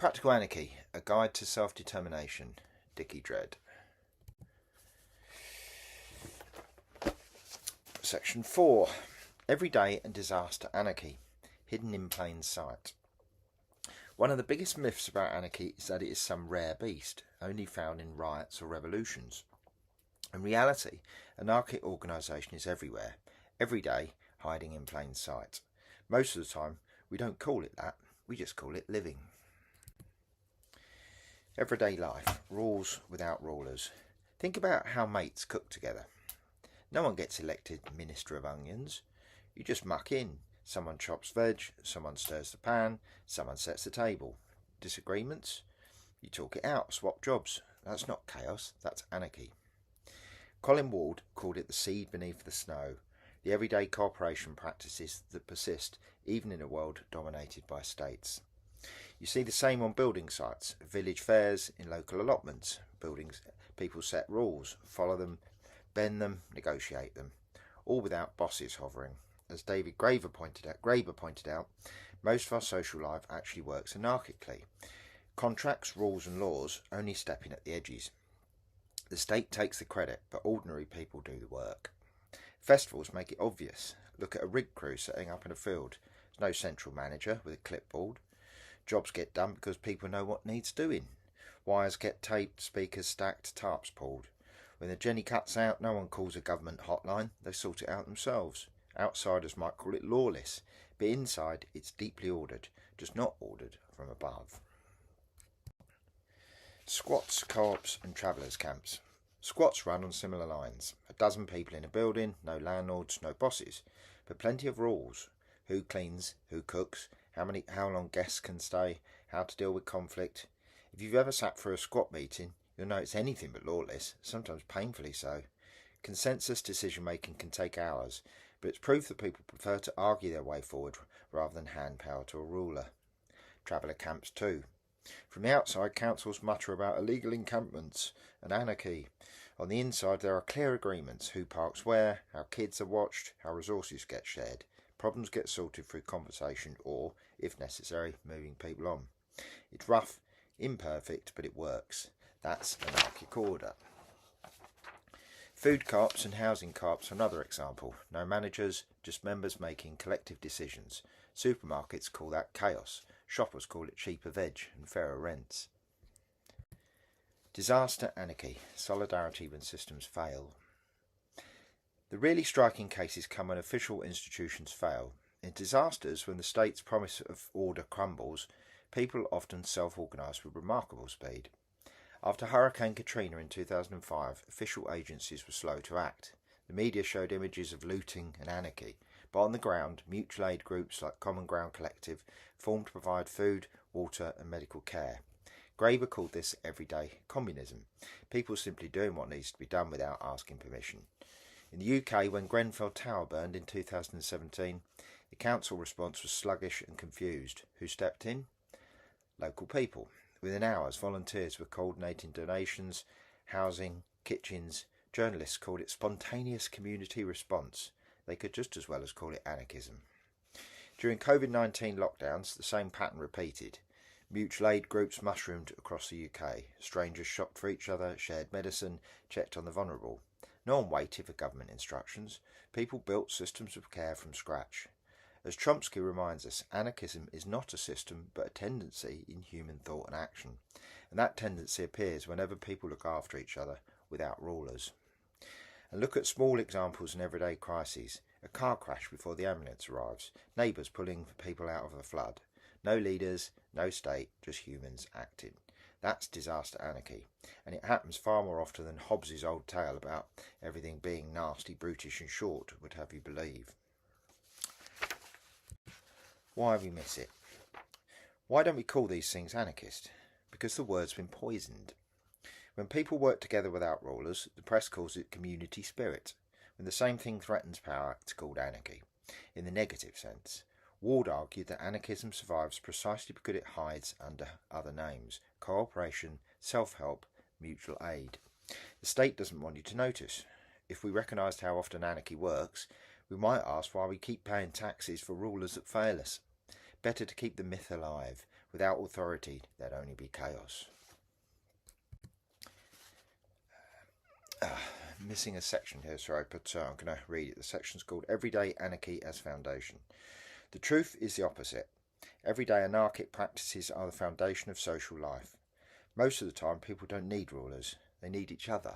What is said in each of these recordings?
Practical Anarchy, A Guide to Self-Determination, Dickie Dredd. Section 4. Everyday and Disaster Anarchy, Hidden in Plain Sight. One of the biggest myths about anarchy is that it is some rare beast, only found in riots or revolutions. In reality, anarchic organisation is everywhere, every day, hiding in plain sight. Most of the time, we don't call it that, we just call it living. Everyday life, rules without rulers. Think about how mates cook together. No one gets elected Minister of Onions. You just muck in. Someone chops veg, someone stirs the pan, someone sets the table. Disagreements? You talk it out, swap jobs. That's not chaos, that's anarchy. Colin Ward called it the seed beneath the snow, the everyday cooperation practices that persist even in a world dominated by states. You see the same on building sites, village fairs, in local allotments. Buildings, people set rules, follow them, bend them, negotiate them, all without bosses hovering. As David Graeber pointed out, most of our social life actually works anarchically. Contracts, rules and laws only step in at the edges. The state takes the credit, but ordinary people do the work. Festivals make it obvious. Look at a rig crew setting up in a field. There's no central manager with a clipboard. Jobs get done because people know what needs doing. Wires get taped, speakers stacked, tarps pulled. When the Jenny cuts out, no one calls a government hotline. They sort it out themselves. Outsiders might call it lawless, but inside it's deeply ordered, just not ordered from above. Squats, co-ops and travellers' camps. Squats run on similar lines. A dozen people in a building, no landlords, no bosses, but plenty of rules. Who cleans, who cooks, how long guests can stay, how to deal with conflict. If you've ever sat for a squat meeting, you'll know it's anything but lawless, sometimes painfully so. Consensus decision making can take hours, but it's proof that people prefer to argue their way forward rather than hand power to a ruler. Traveller camps too. From the outside, councils mutter about illegal encampments and anarchy. On the inside, there are clear agreements: who parks where, how kids are watched, how resources get shared. Problems get sorted through conversation or, if necessary, moving people on. It's rough, imperfect, but it works. That's anarchic order. Food co-ops and housing co-ops are another example. No managers, just members making collective decisions. Supermarkets call that chaos. Shoppers call it cheaper veg and fairer rents. Disaster anarchy, solidarity when systems fail. The really striking cases come when official institutions fail. In disasters, when the state's promise of order crumbles, people often self-organise with remarkable speed. After Hurricane Katrina in 2005, official agencies were slow to act. The media showed images of looting and anarchy, but on the ground, mutual aid groups like Common Ground Collective formed to provide food, water and medical care. Graeber called this everyday communism, people simply doing what needs to be done without asking permission. In the UK, when Grenfell Tower burned in 2017, the council response was sluggish and confused. Who stepped in? Local people. Within hours, volunteers were coordinating donations, housing, kitchens. Journalists called it spontaneous community response. They could just as well as call it anarchism. During COVID-19 lockdowns, the same pattern repeated. Mutual aid groups mushroomed across the UK. Strangers shopped for each other, shared medicine, checked on the vulnerable. No one waited for government instructions. People built systems of care from scratch. As Chomsky reminds us, anarchism is not a system but a tendency in human thought and action, and that tendency appears whenever people look after each other without rulers. And look at small examples in everyday crises: a car crash before the ambulance arrives, neighbours pulling people out of a flood. No leaders, no state, just humans acting. That's disaster anarchy, and it happens far more often than Hobbes's old tale about everything being nasty, brutish and short would have you believe. Why we miss it? Why don't we call these things anarchist? Because the word's been poisoned. When people work together without rulers, the press calls it community spirit. When the same thing threatens power, it's called anarchy, in the negative sense. Ward argued that anarchism survives precisely because it hides under other names: cooperation, self-help, mutual aid. The state doesn't want you to notice. If we recognised how often anarchy works, we might ask why we keep paying taxes for rulers that fail us. Better to keep the myth alive. Without authority, there'd only be chaos. Missing a section here, sorry, but I'm going to read it. The section's called Everyday Anarchy as Foundation. The truth is the opposite. Everyday anarchic practices are the foundation of social life. Most of the time, people don't need rulers. They need each other.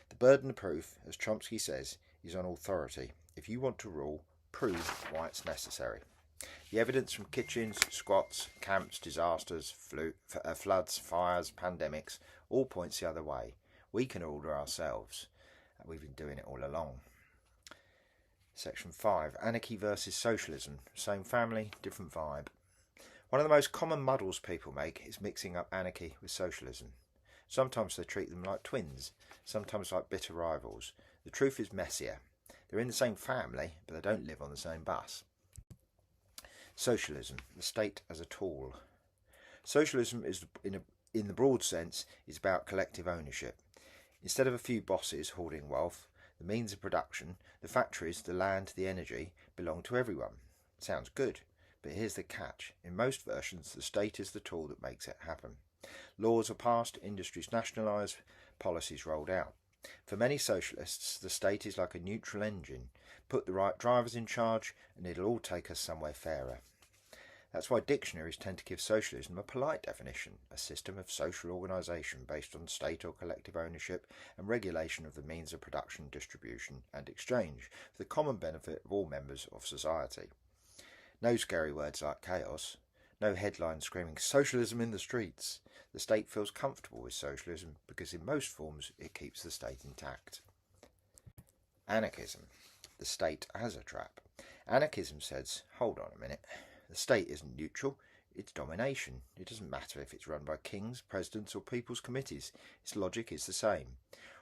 The burden of proof, as Chomsky says, is on authority. If you want to rule, prove why it's necessary. The evidence from kitchens, squats, camps, disasters, floods, fires, pandemics, all points the other way. We can order ourselves. We've been doing it all along. Section 5. Anarchy versus socialism. Same family, different vibe. One of the most common muddles people make is mixing up anarchy with socialism. Sometimes they treat them like twins, sometimes like bitter rivals. The truth is messier. They're in the same family, but they don't live on the same bus. Socialism, the state as a tool. Socialism is, in the broad sense, is about collective ownership. Instead of a few bosses hoarding wealth, the means of production, the factories, the land, the energy, belong to everyone. Sounds good, but here's the catch. In most versions, the state is the tool that makes it happen. Laws are passed, industries nationalised, policies rolled out. For many socialists, the state is like a neutral engine. Put the right drivers in charge, and it'll all take us somewhere fairer. That's why dictionaries tend to give socialism a polite definition, a system of social organisation based on state or collective ownership and regulation of the means of production, distribution and exchange for the common benefit of all members of society. No scary words like chaos, no headlines screaming socialism in the streets. The state feels comfortable with socialism because in most forms it keeps the state intact. Anarchism, the state as a trap. Anarchism says, hold on a minute. The state isn't neutral, it's domination. It doesn't matter if it's run by kings, presidents or people's committees. Its logic is the same.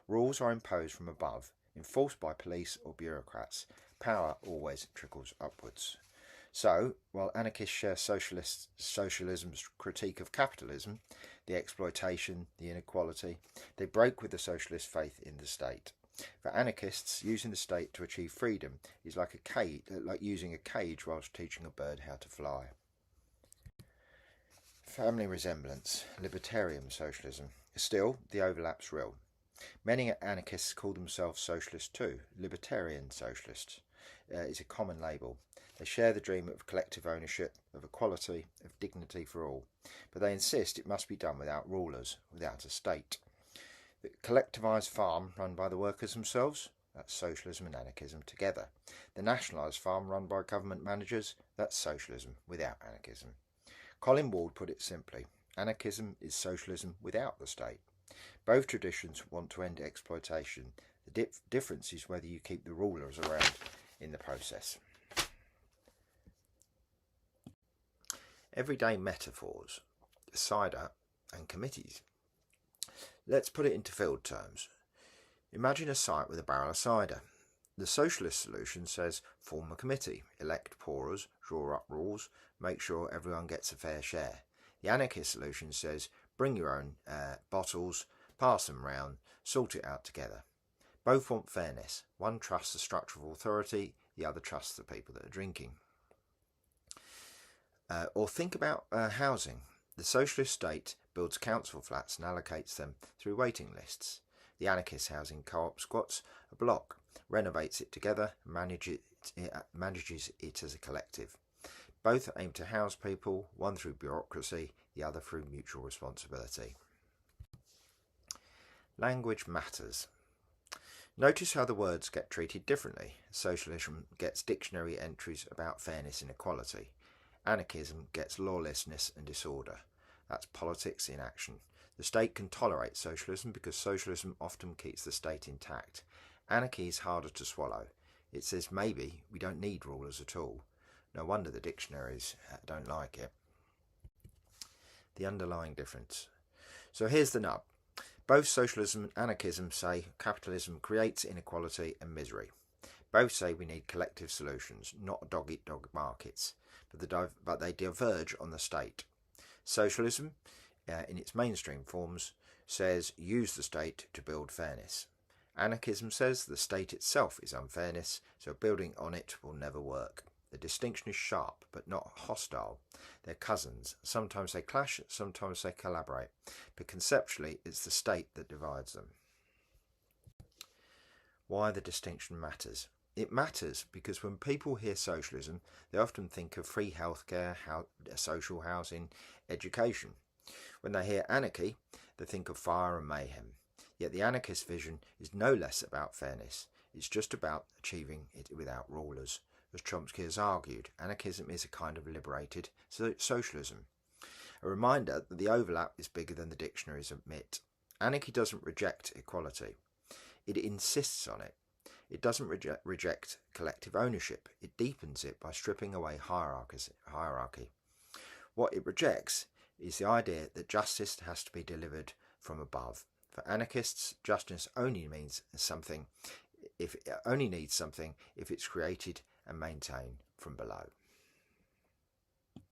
Rules are imposed from above, enforced by police or bureaucrats. Power always trickles upwards. So, while anarchists share socialism's critique of capitalism, the exploitation, the inequality, they break with the socialist faith in the state. For anarchists, using the state to achieve freedom is like using a cage whilst teaching a bird how to fly. Family resemblance, libertarian socialism. Still, the overlap's real. Many anarchists call themselves socialists too. Libertarian socialists is a common label. They share the dream of collective ownership, of equality, of dignity for all. But they insist it must be done without rulers, without a state. The collectivised farm run by the workers themselves, that's socialism and anarchism together. The nationalised farm run by government managers, that's socialism without anarchism. Colin Ward put it simply, anarchism is socialism without the state. Both traditions want to end exploitation. The difference is whether you keep the rulers around in the process. Everyday metaphors, cider and committees. Let's put it into field terms. Imagine a site with a barrel of cider. The socialist solution says form a committee, elect pourers, draw up rules, make sure everyone gets a fair share. The anarchist solution says bring your own bottles, pass them round, sort it out together. Both want fairness. One trusts the structure of authority, the other trusts the people that are drinking. Or think about housing. The socialist state builds council flats and allocates them through waiting lists. The anarchist housing co-op squats a block, renovates it together, and manages it as a collective. Both aim to house people, one through bureaucracy, the other through mutual responsibility. Language matters. Notice how the words get treated differently. Socialism gets dictionary entries about fairness and equality. Anarchism gets lawlessness and disorder. That's politics in action. The state can tolerate socialism because socialism often keeps the state intact. Anarchy is harder to swallow. It says maybe we don't need rulers at all. No wonder the dictionaries don't like it. The underlying difference. So here's the nub. Both socialism and anarchism say capitalism creates inequality and misery. Both say we need collective solutions, not dog-eat-dog markets, but they diverge on the state. Socialism, in its mainstream forms, says use the state to build fairness. Anarchism says the state itself is unfairness, so building on it will never work. The distinction is sharp but not hostile. They're cousins. Sometimes they clash, sometimes they collaborate, but conceptually it's the state that divides them. Why the distinction matters. It matters because when people hear socialism, they often think of free healthcare, social housing, education. When they hear anarchy, they think of fire and mayhem. Yet the anarchist vision is no less about fairness. It's just about achieving it without rulers. As Chomsky has argued, anarchism is a kind of liberated socialism. A reminder that the overlap is bigger than the dictionaries admit. Anarchy doesn't reject equality. It insists on it. It doesn't reject collective ownership. It deepens it by stripping away hierarchy. What it rejects is the idea that justice has to be delivered from above. For anarchists, justice only needs something if it's created and maintained from below.